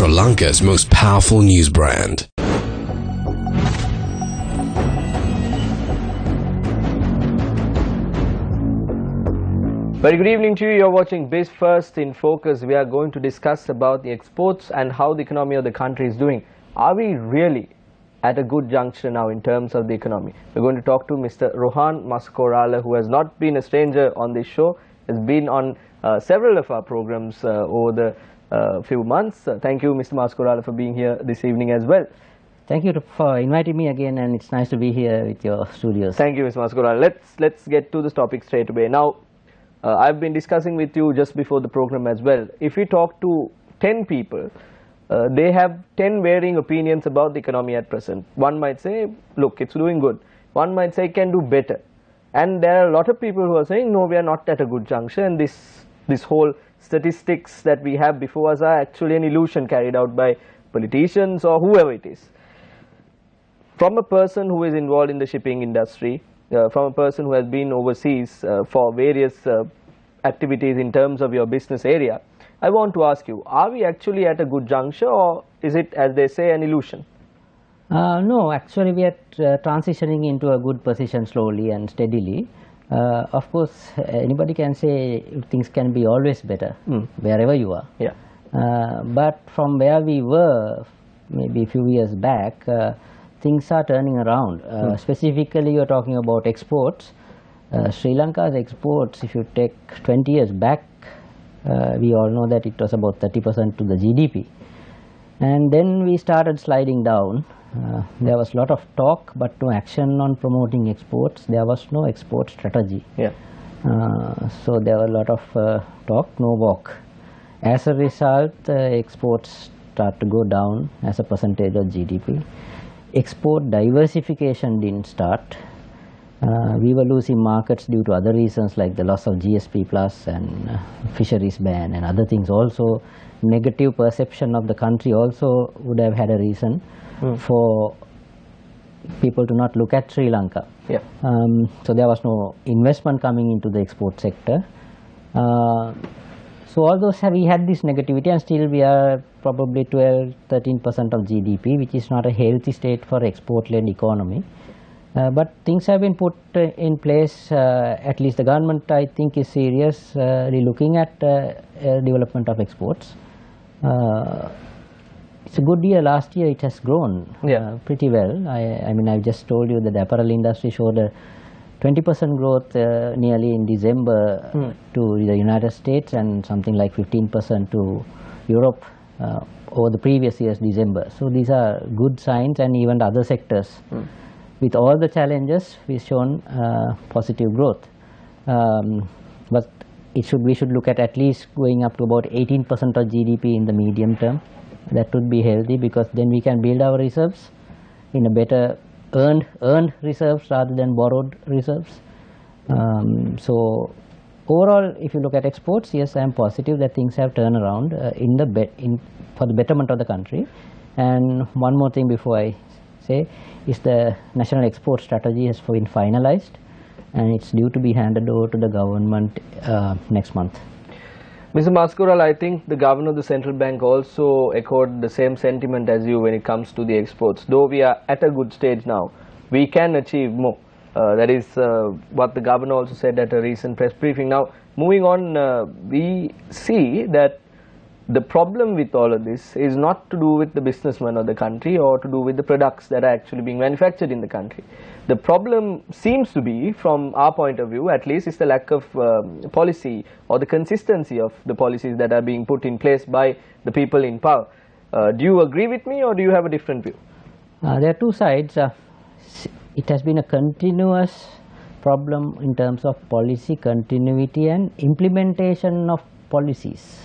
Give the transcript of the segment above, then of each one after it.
Sri Lanka's most powerful news brand. Very good evening to you. You're watching Biz1st in Focus. We are going to discuss about the exports and how the economy of the country is doing. Are we really at a good juncture now in terms of the economy? We're going to talk to Mr. Rohan Maskorala, who has not been a stranger on this show, has been on several of our programs over the few months. Thank you, Mr. Maskorala, for being here this evening as well. Thank you for inviting me again, and it's nice to be here with your studios. Thank you, Mr. Maskorala. Let's get to this topic straight away. Now, I've been discussing with you just before the program as well. If we talk to 10 people, they have 10 varying opinions about the economy at present. One might say, look, it's doing good. One might say it can do better. And there are a lot of people who are saying, no, we are not at a good juncture, and this whole statistics that we have before us are actually an illusion carried out by politicians or whoever it is. From a person who is involved in the shipping industry, from a person who has been overseas for various activities in terms of your business area, I want to ask you, are we actually at a good juncture, or is it, as they say, an illusion? No, actually we are transitioning into a good position slowly and steadily. Of course, anybody can say things can be always better wherever you are. Yeah. But from where we were maybe a few years back, things are turning around. Specifically, you're talking about exports. Sri Lanka's exports, if you take 20 years back, we all know that it was about 30% to the GDP. And then we started sliding down. There was a lot of talk, but no action on promoting exports. There was no export strategy. Yeah. So there were a lot of talk, no walk. As a result, exports start to go down as a percentage of GDP. Export diversification didn't start. We were losing markets due to other reasons like the loss of GSP plus and fisheries ban and other things. Also, negative perception of the country also would have had a reason for people to not look at Sri Lanka. Yeah. So there was no investment coming into the export sector. So although we had this negativity, and still we are probably 12-13% of GDP, which is not a healthy state for export-led economy. But things have been put in place. At least the government, I think, is seriously looking at development of exports. It's a good year. Last year it has grown pretty well. I mean, I just told you that the apparel industry showed a 20% growth nearly in December to the United States, and something like 15% to Europe over the previous year's December. So these are good signs, and even the other sectors, with all the challenges, we've shown positive growth. But we should look at least going up to about 18% of GDP in the medium term. That would be healthy, because then we can build our reserves in a better earned reserves rather than borrowed reserves. So overall, if you look at exports, yes, I am positive that things have turned around for the betterment of the country. And one more thing before I say is the national export strategy has been finalized, and it's due to be handed over to the government next month. Mr. Maskorala, I think the governor of the central bank also echoed the same sentiment as you when it comes to the exports. Though we are at a good stage now, we can achieve more. That is what the governor also said at a recent press briefing. Now, moving on, we see that the problem with all of this is not to do with the businessmen of the country or to do with the products that are actually being manufactured in the country. The problem seems to be, from our point of view at least, is the lack of policy or the consistency of the policies that are being put in place by the people in power. Do you agree with me, or do you have a different view? There are two sides. It has been a continuous problem in terms of policy continuity and implementation of policies.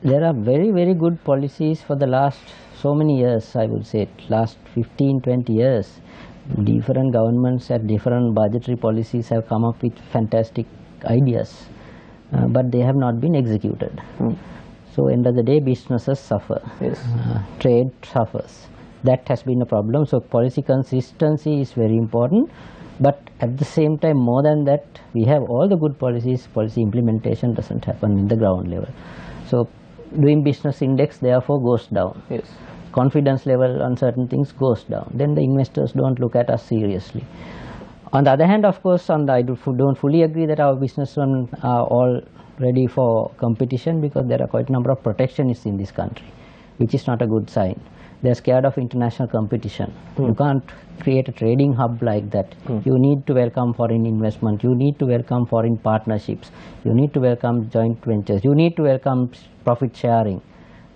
There are very, very good policies for the last so many years, I would say, last 15-20 years. Different governments at different budgetary policies have come up with fantastic ideas, but they have not been executed. So end of the day, businesses suffer, trade suffers. That has been a problem. So policy consistency is very important, but at the same time, more than that, we have all the good policies, policy implementation doesn't happen in the ground level. So doing business index therefore goes down. Yes. Confidence level on certain things goes down. Then the investors don't look at us seriously. On the other hand, of course, I don't fully agree that our businessmen are all ready for competition, because there are quite a number of protectionists in this country, which is not a good sign. They're scared of international competition. You can't create a trading hub like that. You need to welcome foreign investment. You need to welcome foreign partnerships. You need to welcome joint ventures. You need to welcome profit sharing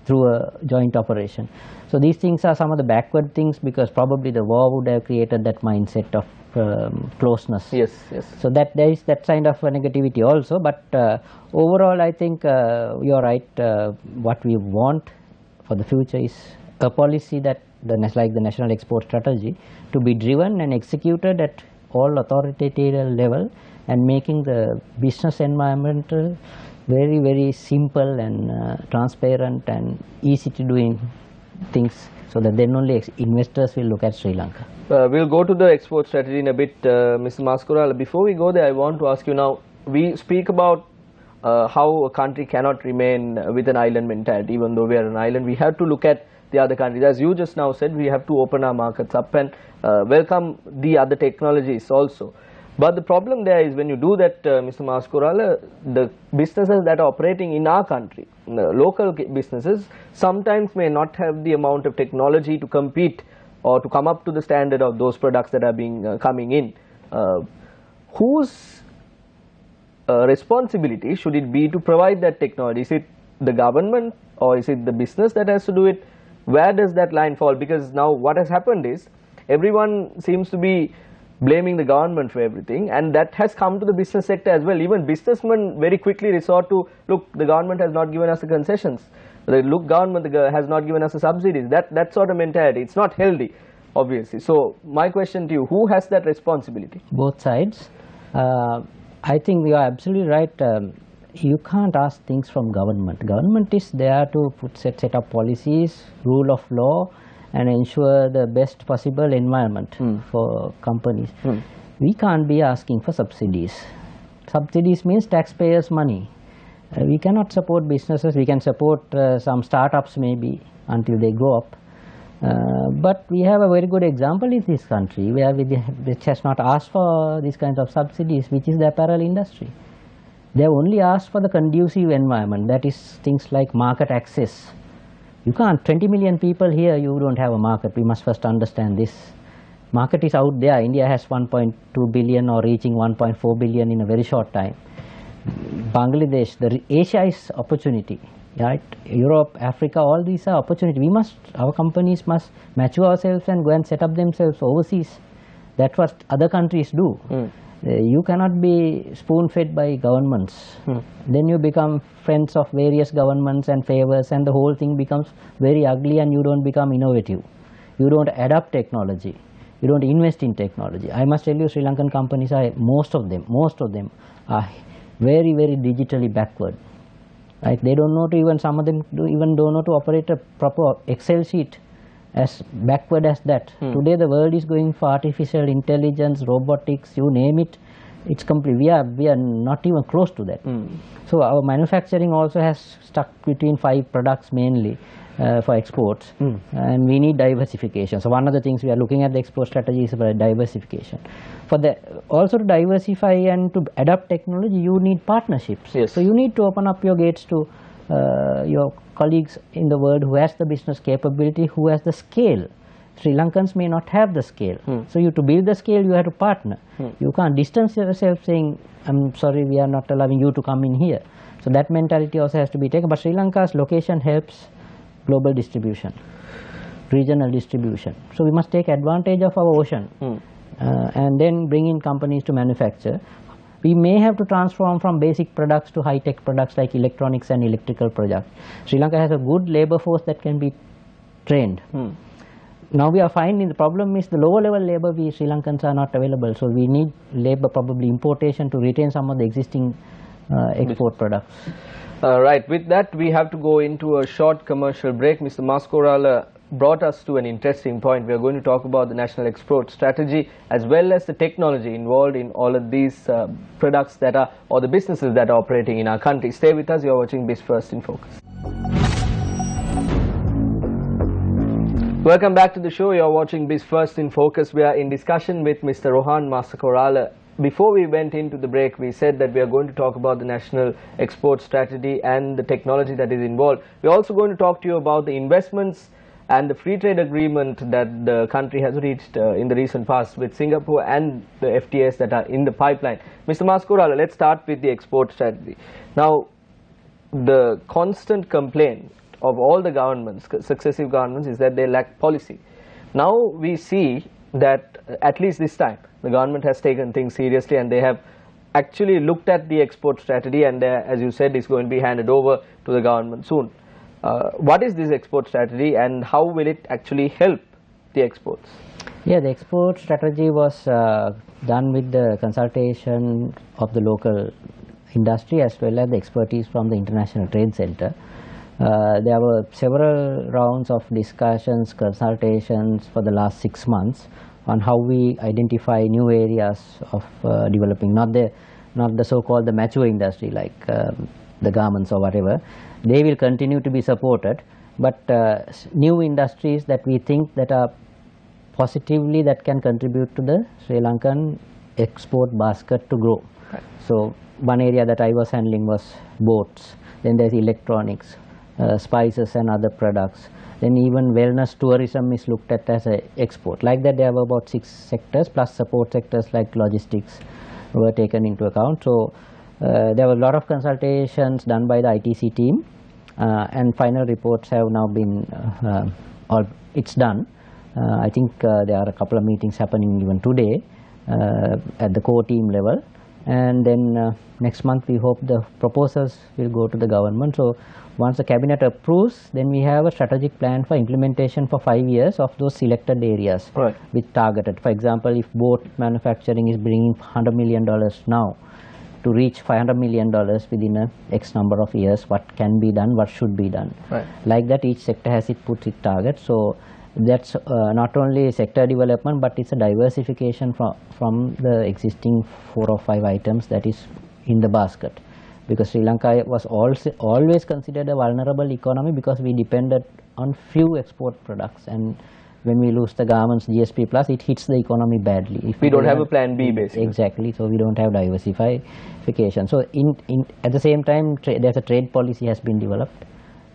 through a joint operation. So these things are some of the backward things, because probably the war would have created that mindset of closeness. Yes, yes. So that there is that kind of negativity also. But overall, I think you're right. What we want for the future is a policy that like the national export strategy, to be driven and executed at all authoritative level, and making the business environment very, very simple and transparent and easy to doing things, so that then only investors will look at Sri Lanka. We'll go to the export strategy in a bit, Mr. Maskurala. Before we go there, I want to ask you now, we speak about how a country cannot remain with an island mentality. Even though we are an island, we have to look at the other countries. As you just now said, we have to open our markets up and welcome the other technologies also. But the problem there is, when you do that, Mr. Maskurala, the businesses that are operating in our country, local businesses, sometimes may not have the amount of technology to compete or to come up to the standard of those products that are being coming in. Whose responsibility should it be to provide that technology? Is it the government, or is it the business that has to do it? Where does that line fall? Because now what has happened is, everyone seems to be blaming the government for everything, and that has come to the business sector as well. Even businessmen very quickly resort to, look, the government has not given us the concessions. Look, government has not given us the subsidies. That sort of mentality, it's not healthy, obviously. So my question to you, who has that responsibility? Both sides. I think you are absolutely right. You can't ask things from government. Government is there to set up policies, rule of law, and ensure the best possible environment for companies. We can't be asking for subsidies. Subsidies means taxpayers' money. We cannot support businesses. We can support some startups maybe until they grow up. But we have a very good example in this country where which has not asked for these kinds of subsidies, which is the apparel industry. They have only asked for the conducive environment, that is things like market access. You can't, 20 million people here, you don't have a market. We must first understand this. Market is out there. India has 1.2 billion or reaching 1.4 billion in a very short time. Bangladesh, Asia is opportunity, right? Europe, Africa, all these are opportunity. Our companies must mature ourselves and go and set up themselves overseas. That's what other countries do. You cannot be spoon-fed by governments. Then you become friends of various governments and favors, and the whole thing becomes very ugly, and you don't become innovative. You don't adapt technology. You don't invest in technology. I must tell you, Sri Lankan companies are, most of them are very, very digitally backward. Right? They don't know to even, some of them even don't know to operate a proper Excel sheet. As backward as that. Today the world is going for artificial intelligence, robotics, you name it. It's complete. We are not even close to that. So our manufacturing also has stuck between 5 products mainly for exports, and we need diversification. So one of the things we are looking at the export strategy is about diversification. Also to diversify and to adapt technology, you need partnerships. Yes. So you need to open up your gates to your colleagues in the world who has the business capability, who has the scale. Sri Lankans may not have the scale. So to build the scale, you have to partner. You can't distance yourself saying, I'm sorry, we are not allowing you to come in here. So that mentality also has to be taken. But Sri Lanka's location helps global distribution, regional distribution. So we must take advantage of our ocean and then bring in companies to manufacture. We may have to transform from basic products to high-tech products like electronics and electrical products. Sri Lanka has a good labor force that can be trained. Now we are finding the problem is the lower level labor, Sri Lankans are not available. So we need labor, probably importation, to retain some of the existing export products. Right, with that we have to go into a short commercial break. Mr. Maskurala brought us to an interesting point. We are going to talk about the national export strategy as well as the technology involved in all of these products that are, or the businesses that are operating in our country. Stay with us, you are watching Biz1st in Focus. Welcome back to the show. You're watching Biz1st in Focus. We are in discussion with Mr. Rohan Masakorala. Before we went into the break, we said that we are going to talk about the national export strategy and the technology that is involved. We're also going to talk to you about the investments and the free trade agreement that the country has reached in the recent past with Singapore and the FTAs that are in the pipeline. Mr. Masakorala, let's start with the export strategy. Now, the constant complaint of all the governments, successive governments, is that they lack policy. Now we see that at least this time the government has taken things seriously and they have actually looked at the export strategy, and as you said, it's going to be handed over to the government soon. What is this export strategy and how will it actually help the exports? Yeah, the export strategy was done with the consultation of the local industry as well as the expertise from the International Trade Center. There were several rounds of discussions, consultations for the last 6 months on how we identify new areas of developing, not the so-called the mature industry like the garments or whatever. They will continue to be supported, but new industries that we think that are positively that can contribute to the Sri Lankan export basket to grow. Right. So one area that I was handling was boats, then there's electronics, spices and other products, then even wellness tourism is looked at as an export. Like that, there were about 6 sectors plus support sectors like logistics were taken into account. So there were a lot of consultations done by the ITC team, and final reports have now been it's done. I think there are a couple of meetings happening even today at the core team level, and then next month we hope the proposals will go to the government. So once the cabinet approves, then we have a strategic plan for implementation for 5 years of those selected areas. Right. With targeted. For example, if boat manufacturing is bringing $100 million now, to reach $500 million within a X number of years, what can be done, what should be done. Right. Like that, each sector has puts its target. So that's not only sector development, but it's a diversification from the existing 4 or 5 items that is in the basket. Because Sri Lanka was also always considered a vulnerable economy because we depended on few export products, and when we lose the garments GSP plus, it hits the economy badly. If we don't have a plan B basically. Exactly, so we don't have diversification. So at the same time, there's a trade policy has been developed.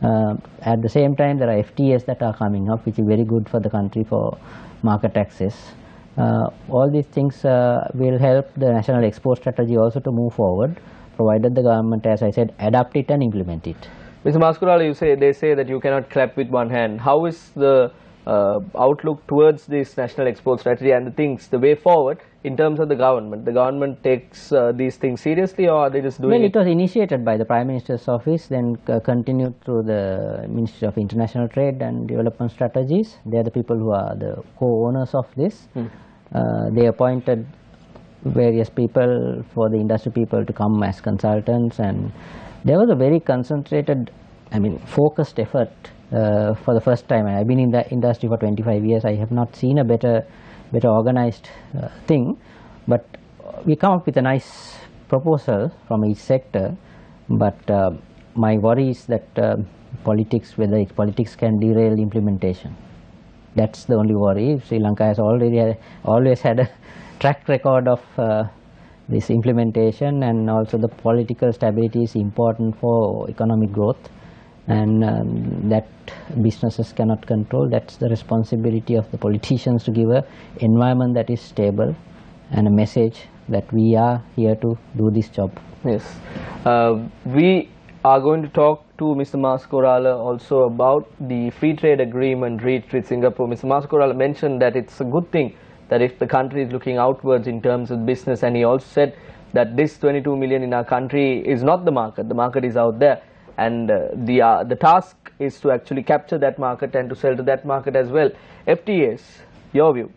At the same time, there are FTAs that are coming up, which is very good for the country for market access. All these things will help the national export strategy also to move forward, provided the government, as I said, adapt it and implement it. Mr. Masakorala, they say that you cannot clap with one hand. How is the outlook towards this national export strategy and the way forward in terms of the government? The government takes these things seriously, or are they just doing it? Well, it was initiated by the Prime Minister's office, then continued through the Ministry of International Trade and Development Strategies. They are the people who are the co-owners of this. They appointed various people for the industry people to come as consultants, and there was a very concentrated, focused effort for the first time. I've been in the industry for 25 years. I have not seen a better organized thing, but we come up with a nice proposal from each sector. But my worry is that whether politics can derail implementation. That's the only worry. Sri Lanka has always had a track record of this implementation, and also the political stability is important for economic growth, and that businesses cannot control. That's the responsibility of the politicians to give an environment that is stable and a message that we are here to do this job. Yes. We are going to talk to Mr. Masakorala also about the free trade agreement reached with Singapore. Mr. Masakorala mentioned that it's a good thing that if the country is looking outwards in terms of business, and he also said that this 22 million in our country is not the market is out there, and the task is to actually capture that market and to sell to that market as well. FTAs, your view?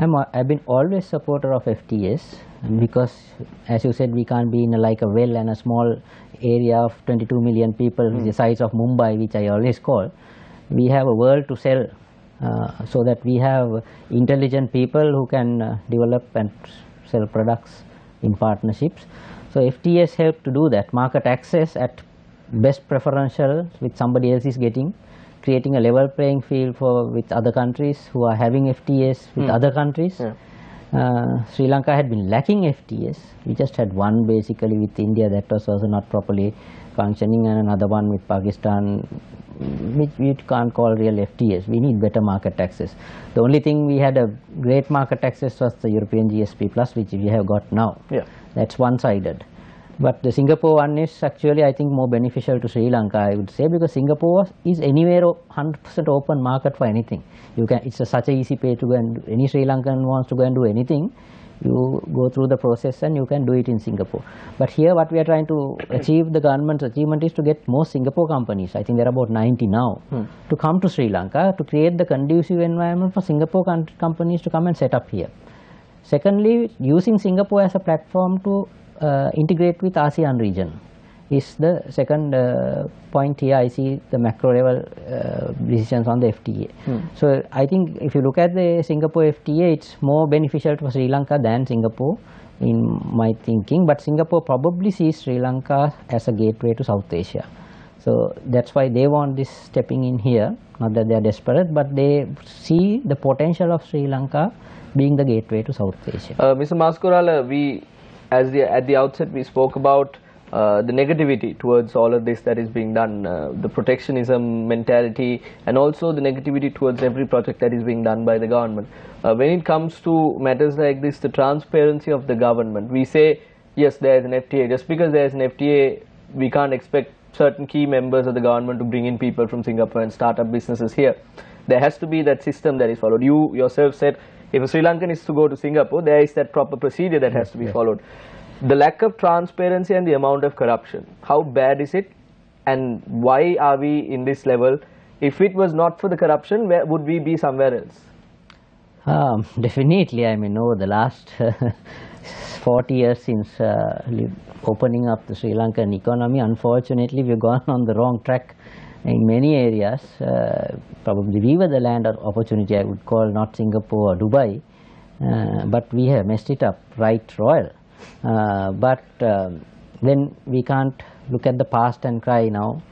I've been always supporter of FTAs, because as you said, we can't be in like a well and a small area of 22 million people, the size of Mumbai, which I always call. We have a world to sell. So that we have intelligent people who can develop and sell products in partnerships. So FTAs help to do that. Market access at best preferential, which somebody else is getting, creating a level playing field with other countries who are having FTAs with other countries. Sri Lanka had been lacking FTAs. We just had one basically with India that was also not properly functioning, and another one with Pakistan, which we can't call real FTAs. We need better market access. The only thing we had a great market access was the European GSP Plus, which we have got now. That's one-sided. But the Singapore one is actually, I think, more beneficial to Sri Lanka, I would say, because Singapore is anywhere 100% open market for anything. It's such an easy pay to go, and any Sri Lankan wants to go and do anything, you go through the process and you can do it in Singapore. But here what we are trying to achieve, the government's achievement, is to get more Singapore companies, I think there are about 90 now, to come to Sri Lanka to create the conducive environment for Singapore companies to come and set up here. Secondly, using Singapore as a platform to integrate with ASEAN region is the second point here. I see the macro level decisions on the FTA. So I think if you look at the Singapore FTA, it's more beneficial for Sri Lanka than Singapore in my thinking, but Singapore probably sees Sri Lanka as a gateway to South Asia. So that's why they want this stepping in here, not that they are desperate, but they see the potential of Sri Lanka being the gateway to South Asia. Mr. Maskorala, at the outset we spoke about the negativity towards all of this that is being done, the protectionism mentality, and also the negativity towards every project that is being done by the government. When it comes to matters like this, the transparency of the government, we say, yes, there is an FTA. Just because there is an FTA, we can't expect certain key members of the government to bring in people from Singapore and start up businesses here. There has to be that system that is followed. You yourself said, if a Sri Lankan is to go to Singapore, there is that proper procedure that has to be followed. The lack of transparency and the amount of corruption, how bad is it, and why are we in this level? If it was not for the corruption, where would we be somewhere else? Definitely. I mean, over the last 40 years since opening up the Sri Lankan economy, unfortunately we've gone on the wrong track in many areas. Probably we were the land of opportunity, I would call, not Singapore or Dubai, but we have messed it up right royal. But then we can't look at the past and cry now.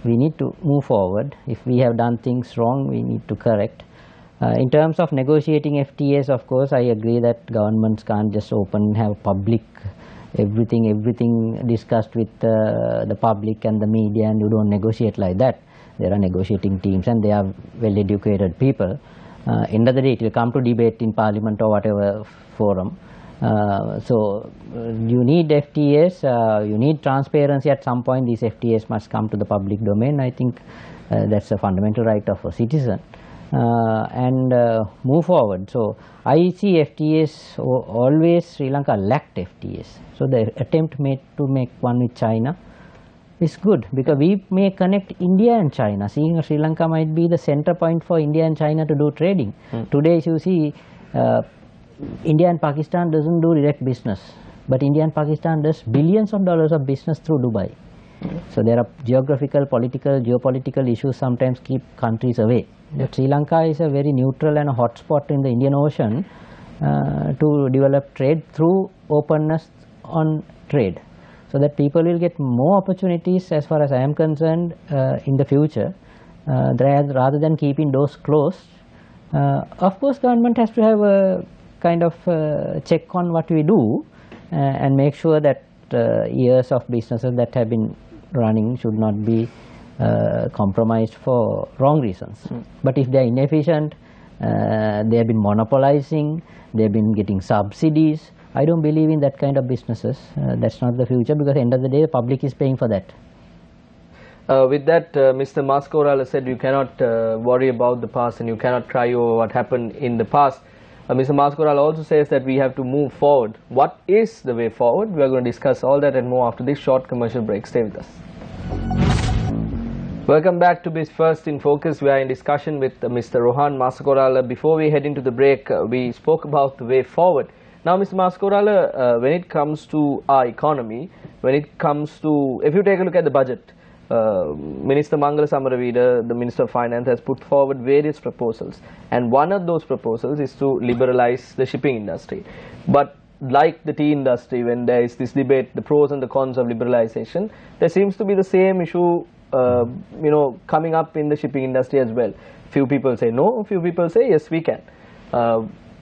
We need to move forward. If we have done things wrong, we need to correct. In terms of negotiating FTAs, of course, I agree that governments can't just open and have public everything discussed with the public and the media, and you don't negotiate like that. There are negotiating teams and they are well-educated people. End of the day, it will come to debate in parliament or whatever forum. So you need FTAs, you need transparency. At some point these FTAs must come to the public domain. I think that's a fundamental right of a citizen, and move forward. So I see FTAs, always Sri Lanka lacked FTAs. So the attempt made to make one with China is good, because we may connect India and China. Seeing Sri Lanka might be the center point for India and China to do trading. Today you see India and Pakistan doesn't do direct business, but India and Pakistan does billions of dollars of business through Dubai. So there are geographical, political, geopolitical issues sometimes keep countries away. But Sri Lanka is a very neutral and a hot spot in the Indian Ocean to develop trade through openness on trade, so that people will get more opportunities, as far as I am concerned, in the future, rather than keeping doors closed. Of course, government has to have a kind of check on what we do and make sure that years of businesses that have been running should not be compromised for wrong reasons. But if they are inefficient, they have been monopolizing, they have been getting subsidies, I don't believe in that kind of businesses. That's not the future, because at the end of the day the public is paying for that. With that, Mr. Maskorala said you cannot worry about the past and you cannot cry over what happened in the past. Mr. Maskorala also says that we have to move forward. What is the way forward? We are going to discuss all that and more after this short commercial break. Stay with us. Welcome back to Biz1st in Focus. We are in discussion with Mr. Rohan Maskorala. Before we head into the break, we spoke about the way forward. Now, Mr. Maskorala, when it comes to our economy, when it comes to, if you take a look at the budget, Minister Mangala Samaravida, the Minister of Finance, has put forward various proposals, and one of those proposals is to liberalize the shipping industry. But like the tea industry, when there is this debate, the pros and the cons of liberalization, there seems to be the same issue coming up in the shipping industry as well? Few people say no, few people say yes, we can.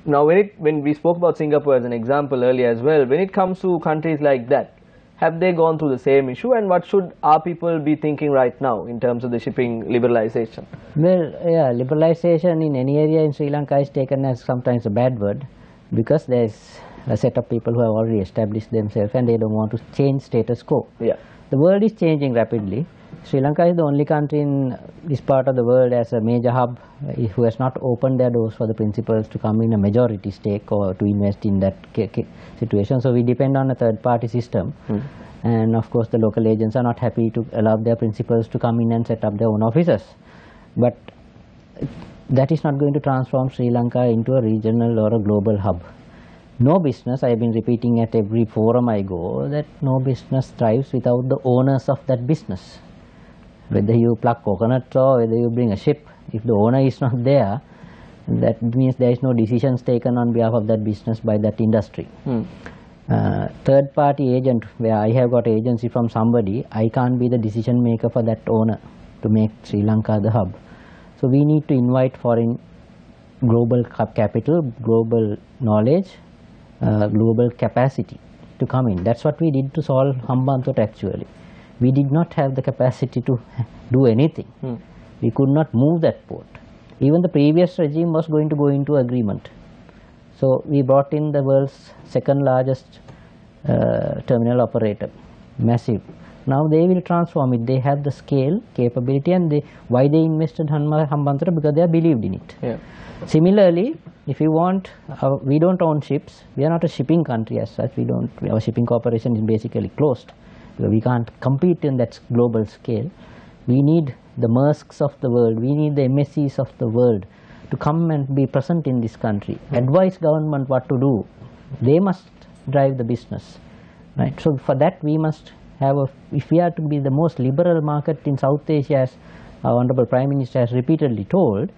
Now, when we spoke about Singapore as an example earlier as well, when it comes to countries like that, have they gone through the same issue, and what should our people be thinking right now in terms of the shipping liberalization? Well, yeah, liberalization in any area in Sri Lanka is taken as sometimes a bad word, because there's a set of people who have already established themselves and they don't want to change status quo. Yeah. The world is changing rapidly. Sri Lanka is the only country in this part of the world as a major hub who has not opened their doors for the principals to come in a majority stake or to invest in that situation. So we depend on a third-party system. And of course the local agents are not happy to allow their principals to come in and set up their own offices. But that is not going to transform Sri Lanka into a regional or a global hub. No business, I have been repeating at every forum I go, that no business thrives without the owners of that business. Whether you pluck coconuts or whether you bring a ship, if the owner is not there, that means there is no decisions taken on behalf of that business by that industry. Third party agent, where I have got agency from somebody, I can't be the decision maker for that owner to make Sri Lanka the hub. So we need to invite foreign global capital, global knowledge, global capacity to come in. That's what we did to solve Hambantota actually. We did not have the capacity to do anything. We could not move that port. Even the previous regime was going to go into agreement. So we brought in the world's second largest terminal operator, massive. Now they will transform it. They have the scale, capability, and why they invested Hambantota? Because they believed in it. Yeah. Similarly, if you want, we don't own ships. We are not a shipping country as such. Our shipping corporation is basically closed. We can't compete in that global scale. We need the Maersks of the world. We need the MSCs of the world to come and be present in this country. Advise government what to do. They must drive the business, right? So for that we must have if we are to be the most liberal market in South Asia, as our Honorable Prime Minister has repeatedly told,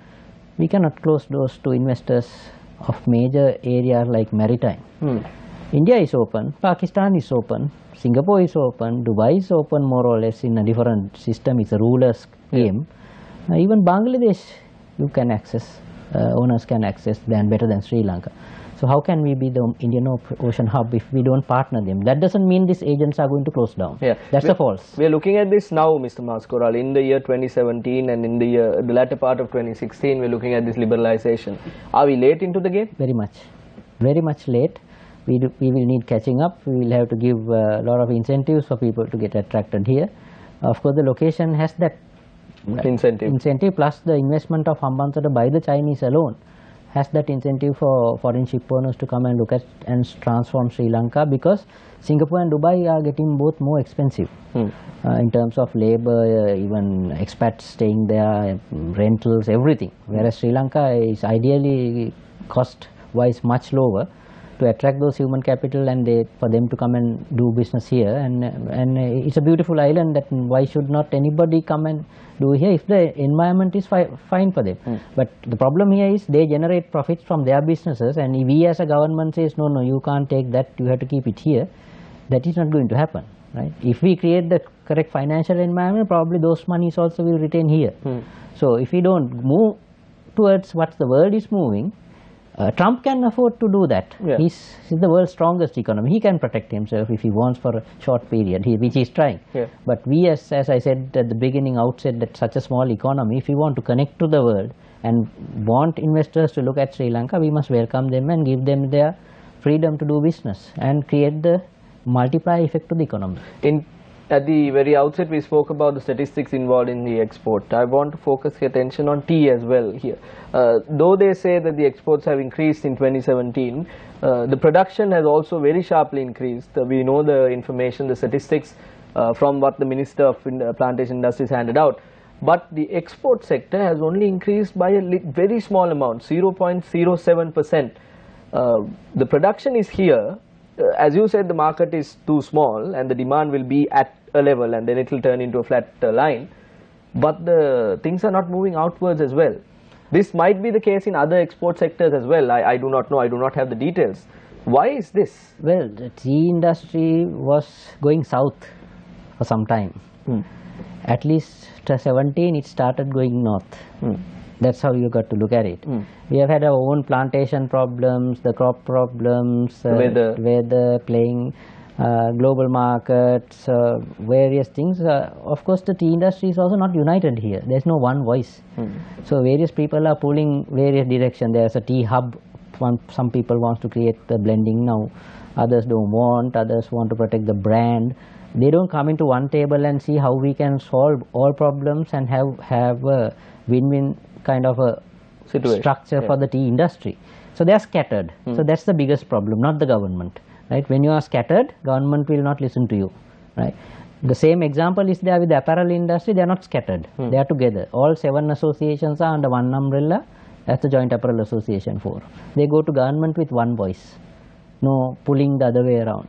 we cannot close doors to investors of major areas like maritime. India is open, Pakistan is open, Singapore is open, Dubai is open more or less in a different system. It's a ruler's game. Even Bangladesh you can access, owners can access better than Sri Lanka. So how can we be the Indian Ocean hub if we don't partner them? That doesn't mean these agents are going to close down. That's a false. We are looking at this now, Mr. Maskoral, in the year 2017 and in the latter part of 2016, we are looking at this liberalization. Are we late into the game? Very much late. We will need catching up. We will have to give a lot of incentives for people to get attracted here. Of course, the location has that incentive plus the investment of Hambantota by the Chinese alone has that incentive for foreign ship owners to come and look at and transform Sri Lanka, because Singapore and Dubai are getting both more expensive in terms of labor, even expats staying there, rentals, everything. Whereas Sri Lanka is ideally cost-wise much lower to attract those human capital and for them to come and do business here. And it's a beautiful island that why should not anybody come and do here if the environment is fine for them. But the problem here is they generate profits from their businesses, and we as a government says no, you can't take that, you have to keep it here. That is not going to happen, right? If we create the correct financial environment, probably those monies also will retain here. So if we don't move towards what the world is moving, Trump can afford to do that. He's the world's strongest economy. He can protect himself if he wants for a short period, which he's trying. But we, as I said at the outset, that such a small economy, if we want to connect to the world and want investors to look at Sri Lanka, we must welcome them and give them their freedom to do business and create the multiplier effect to the economy. At the very outset, we spoke about the statistics involved in the export. I want to focus your attention on tea as well here. Though they say that the exports have increased in 2017, the production has also very sharply increased. We know the information, the statistics from what the Minister of Plantation Industries handed out. But the export sector has only increased by a very small amount, 0.07%. The production is here. As you said, the market is too small and the demand will be at a level and then it will turn into a flat line. But the things are not moving outwards as well. This might be the case in other export sectors as well. I do not know. I do not have the details. Why is this? Well, the tea industry was going south for some time. at least 17 it started going north. That's how you got to look at it. We have had our own plantation problems, the crop problems, weather playing, global markets, various things. Of course, the tea industry is also not united here. There's no one voice. So various people are pulling various directions. There's a tea hub. Some people want to create the blending now. Others don't want. Others want to protect the brand. They don't come into one table and see how we can solve all problems and have a win-win kind of a structure for the tea industry. So they are scattered. So that's the biggest problem, not the government. Right? When you are scattered, government will not listen to you. Right? The same example is there with the apparel industry. They are not scattered. They are together. All 7 associations are under one umbrella. That's the Joint Apparel Association 4. They go to government with one voice. No pulling the other way around.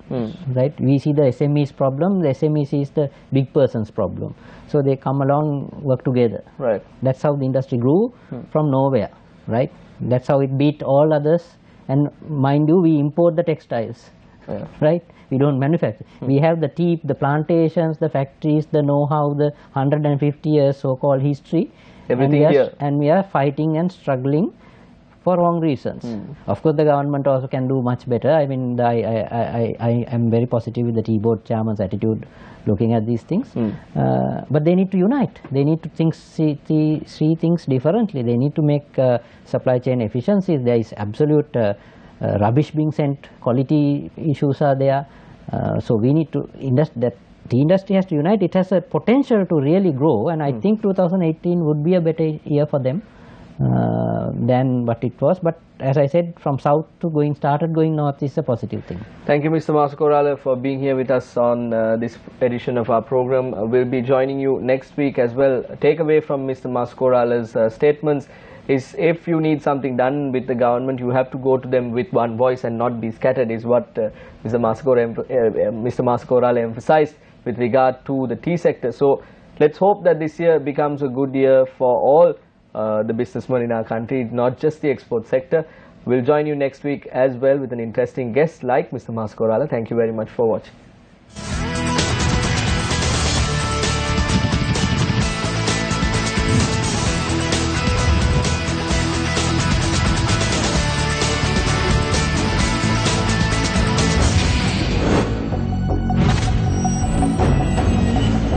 Right? We see the SMEs problem. The SME sees the big person's problem. So they come along, work together. Right. That's how the industry grew from nowhere. Right? That's how it beat all others. And mind you, we import the textiles. Right? We don't manufacture. We have the tea, the plantations, the factories, the know-how, the 150 years so-called history. Everything here. And we are fighting and struggling for wrong reasons. Of course, the government also can do much better. I mean, I am very positive with the tea board chairman's attitude looking at these things. But they need to unite. They need to see things differently. They need to make supply chain efficiencies. There is absolute rubbish being sent. Quality issues are there. So we need to the industry has to unite. It has a potential to really grow, and I think 2018 would be a better year for them than what it was. But as I said, from south to started going north is a positive thing. Thank you, Mr. Masakorala, for being here with us on this edition of our program. We'll be joining you next week as well. Take away from Mr. Masakorala's statements is, if you need something done with the government, you have to go to them with one voice and not be scattered, is what Mr. Masakorala emphasized with regard to the tea sector. So let's hope that this year becomes a good year for all the businessmen in our country, not just the export sector. We'll join you next week as well with an interesting guest like Mr. Masakorala. Thank you very much for watching.